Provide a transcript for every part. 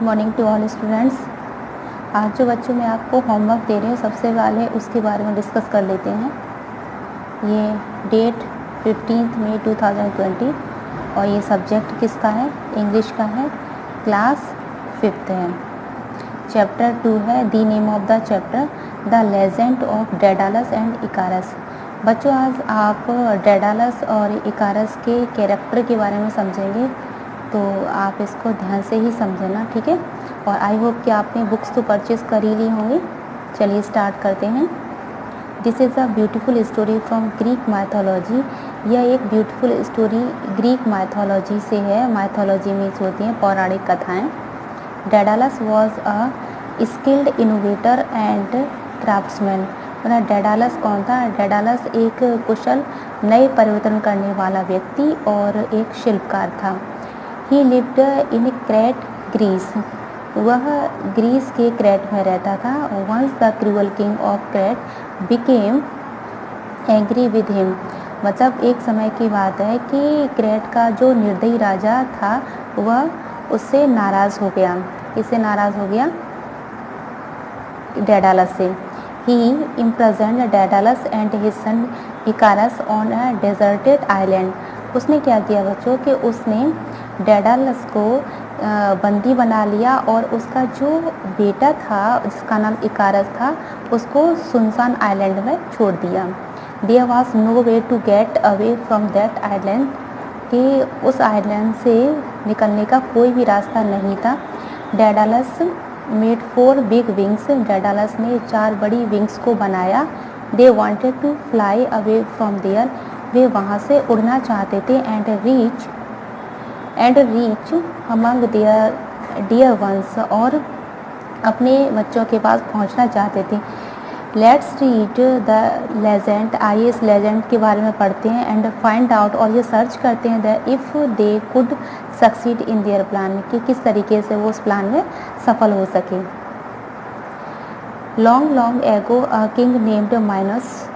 Morning to all students. आज जो बच्चों मैं आपको होमवर्क दे रही हूँ सबसे पहले उसके बारे में डिस्कस कर लेते हैं। ये डेट 15 मई 2020 और ये सब्जेक्ट किसका है? इंग्लिश का है, क्लास 5th है। चैप्टर 2 है। The name of the chapter the legend of Daedalus and Icarus. बच्चों आज आप डेडालस और इकारस के कैरेक्टर के बारे में समझेंगे, तो आप इसको ध्यान से ही समझना, ठीक है। और आई होप कि आपने बुक्स तो परचेज़ कर ही ली होंगी। चलिए स्टार्ट करते हैं। This is a beautiful story from Greek mythology. यह एक ब्यूटीफुल स्टोरी ग्रीक माइथोलॉजी से है। माइथोलॉजी मीन्स होती हैं पौराणिक कथाएँ। Daedalus was a skilled innovator and craftsman. मतलब डेडालस कौन था? डेडालस एक कुशल नए परिवर्तन करने वाला व्यक्ति और एक शिल्पकार था। He lived in Crete Greece. वह ग्रीस के क्रेट में रहता था। Once the cruel king of Crete became angry with him. मतलब एक समय की बात है कि क्रेट का जो निर्दयी राजा था वह उससे नाराज़ हो गया। इससे नाराज़ हो गया? डेडालस से। He imprisoned Daedalus and his son Icarus on a deserted island. उसने क्या किया बच्चों कि उसने डेडालस को बंदी बना लिया और उसका जो बेटा था जिसका नाम इकारस था उसको सुनसान आइलैंड में छोड़ दिया। There was no way to get away from that island, कि उस आइलैंड से निकलने का कोई भी रास्ता नहीं था। Daedalus made 4 big wings. Daedalus ने 4 बड़ी विंग्स को बनाया। They wanted to fly away from there. वे वहाँ से उड़ना चाहते थे। And reach among their dear ones, और अपने बच्चों के पास पहुँचना चाहते थे। Let's read the legend. आइए इस लेजेंड के बारे में पढ़ते हैं। एंड फाइंड आउट, और ये सर्च करते हैं that if they could succeed in their plan, कि किस तरीके से वो उस प्लान में सफल हो सके। Long long ago a king named Minos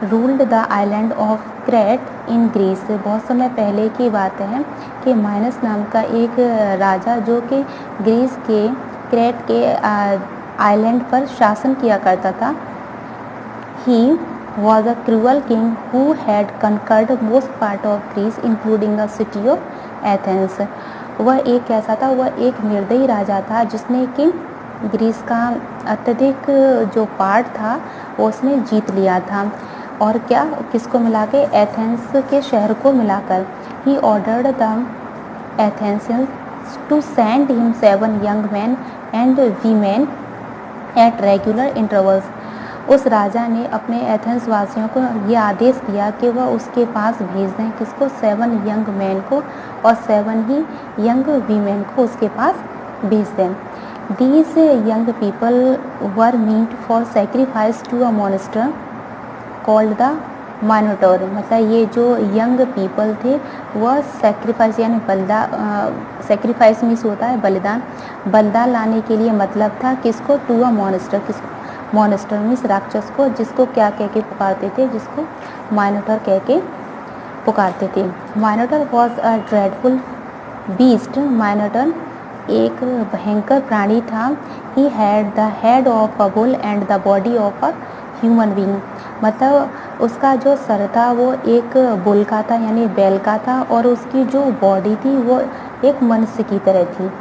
ruled the island of Crete in Greece. बहुत समय पहले की बात है कि माइनस नाम का एक राजा जो कि ग्रीस के क्रेट के आइलैंड पर शासन किया करता था। He was a cruel king who had conquered most part of Greece, including the city of Athens. वह एक कैसा था? वह एक निर्दयी राजा था जिसने कि ग्रीस का अत्यधिक जो पार्ट था वो उसने जीत लिया था। और क्या? किसको मिला के? एथेंस के शहर को मिलाकर। He ordered the Athenians to send him 7 young men and women at regular intervals. उस राजा ने अपने एथेंस वासियों को ये आदेश दिया कि वह उसके पास भेज दें। किसको? 7 यंग मैन को और 7 ही यंग वीमेन को उसके पास भेज दें। These young people were meat for sacrifice to a monster called the Minotaur. मतलब ये जो यंग पीपल थे वह सेक्रीफाइस यानी सेक्रीफाइस मीन्स होता है बलिदान। बलिदान लाने के लिए मतलब था किसको? To a monster. किसको? मॉन्स्टर मीन्स राक्षस को, जिसको क्या कह के पुकारते थे? जिसको माइनोटर कह के पुकारते थे। माइनोटर वॉज अ ड्रेडफुल बीस्ट। माइनोटर एक भयंकर प्राणी था। He had the head of a bull and the body of a human being. मतलब उसका जो सर था वो एक बुल का था यानी बैल का था, और उसकी जो बॉडी थी वो एक मनुष्य की तरह थी।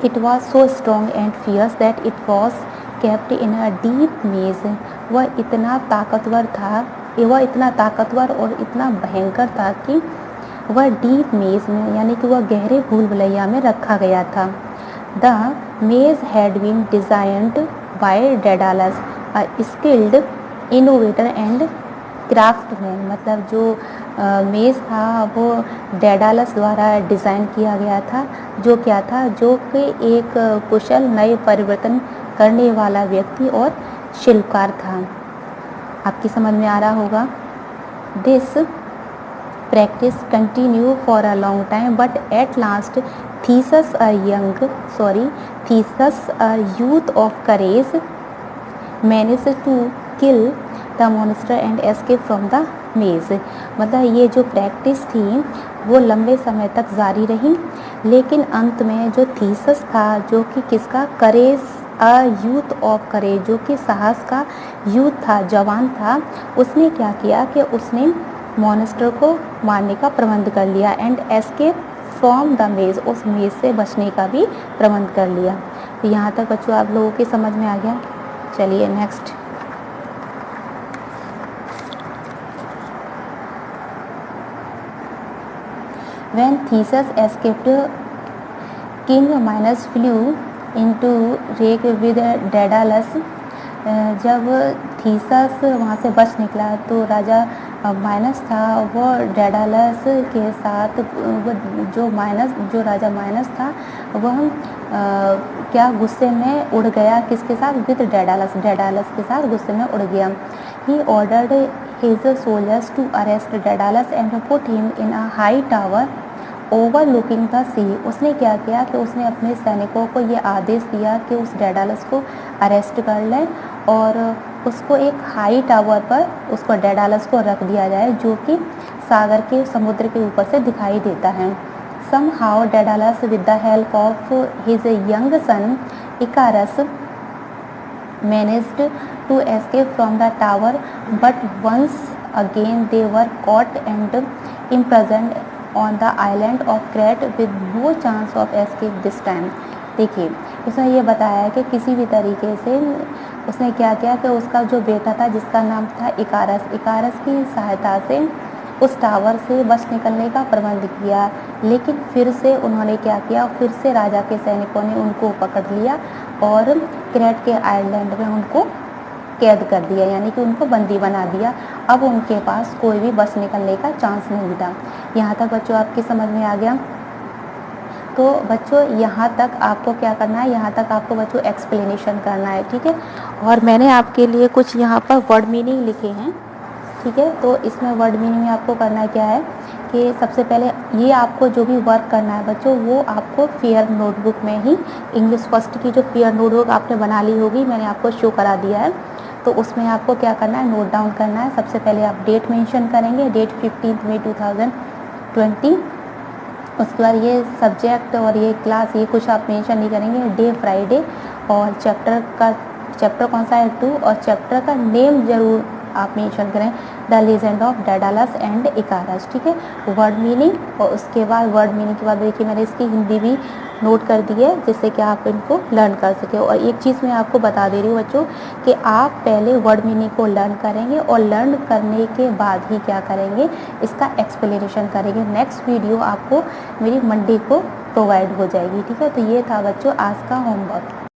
It was so strong and fierce that it was kept in a deep maze. वह इतना ताकतवर था, वह इतना ताकतवर और इतना भयंकर था कि वह डीप मेज में यानी कि वह गहरे भूल भुलैया में रखा गया था। The maze had been designed by Daedalus a skilled innovator and craftman. मतलब जो मेज था वो डेडालस द्वारा डिज़ाइन किया गया था। जो क्या था? जो कि एक कुशल नए परिवर्तन करने वाला व्यक्ति और शिल्पकार था। आपकी समझ में आ रहा होगा। This practice continued for a long time, but at last Theseus, a youth of courage, managed to kill the monster and escape from the maze. मतलब ये जो प्रैक्टिस थी वो लंबे समय तक जारी रही। लेकिन अंत में जो थीसिस था, जो कि किसका, करेज अ यूथ ऑफ करेज, जो कि साहस का यूथ था, जवान था, उसने क्या किया कि उसने मॉन्स्टर को मारने का प्रबंध कर लिया एंड एस्केप फ्रॉम द मेज, उस मेज से बचने का भी प्रबंध कर लिया। तो यहाँ तक बच्चों आप लोगों के समझ में आ गया। चलिए next. When Theseus escaped, King Minos flew into wreck with Daedalus। जब थीसस वहाँ से बच निकला तो राजा माइनस था, वो डेडालस के साथ, वो जो राजा माइनस था वह क्या गुस्से में उड़ गया, किसके साथ, विद डेडालस के साथ गुस्से में उड़ गया। He ordered his soldiers to arrest Daedalus and put him in a high tower overlooking the sea. उसने क्या किया कि उसने अपने सैनिकों को ये आदेश दिया कि उस डेडालस को अरेस्ट कर लें और उसको एक हाई टावर पर उसको डेडालस को रख दिया जाए, जो कि सागर के समुद्र के ऊपर से दिखाई देता है। Somehow Daedalus, with the help of his young son Icarus, managed to escape from the tower, but once again they were caught and imprisoned on the island of Crete with no chance of escape this time। देखिए उसने ये बताया है कि किसी भी तरीके से उसने क्या किया कि उसका जो बेटा था जिसका नाम था इकारस की सहायता से उस टावर से बच निकलने का प्रबंध किया, लेकिन फिर से उन्होंने क्या किया, फिर से राजा के सैनिकों ने उनको पकड़ लिया और क्रेट के आइलैंड में उनको कैद कर दिया, यानी कि उनको बंदी बना दिया। अब उनके पास कोई भी बच निकलने का चांस नहीं था। यहाँ तक बच्चों आपकी समझ में आ गया। तो बच्चों यहाँ तक आपको क्या करना है, यहाँ तक आपको बच्चों एक्सप्लेनेशन करना है, ठीक है। और मैंने आपके लिए कुछ यहाँ पर वर्ड मीनिंग लिखे हैं, ठीक है। तो इसमें वर्ड मीनिंग में आपको करना क्या है कि सबसे पहले ये आपको जो भी वर्क करना है बच्चों, वो आपको फेयर नोटबुक में ही, इंग्लिश फर्स्ट की जो फेयर नोटबुक आपने बना ली होगी, मैंने आपको शो करा दिया है, तो उसमें आपको क्या करना है, नोट डाउन करना है। सबसे पहले आप डेट मेंशन करेंगे, डेट 15 मई 2020। उसके बाद ये सब्जेक्ट और ये क्लास ये कुछ आप मेंशन नहीं करेंगे, डे फ्राइडे, और चैप्टर कौन सा है, 2, और चैप्टर का नेम जरूर आप मेंशन करें, the legend of Daedalus and Icarus, ठीक है। वर्ड मीनिंग, और उसके बाद वर्ड मीनिंग के बाद देखिए मैंने इसकी हिंदी भी नोट कर दी है जिससे कि आप इनको लर्न कर सके। और एक चीज़ मैं आपको बता दे रही हूँ बच्चों कि आप पहले वर्ड मीनिंग को लर्न करेंगे और लर्न करने के बाद ही क्या करेंगे, इसका एक्सप्लेनेशन करेंगे। नेक्स्ट वीडियो आपको मेरी मंडे को प्रोवाइड हो जाएगी, ठीक है। तो ये था बच्चों आज का होमवर्क।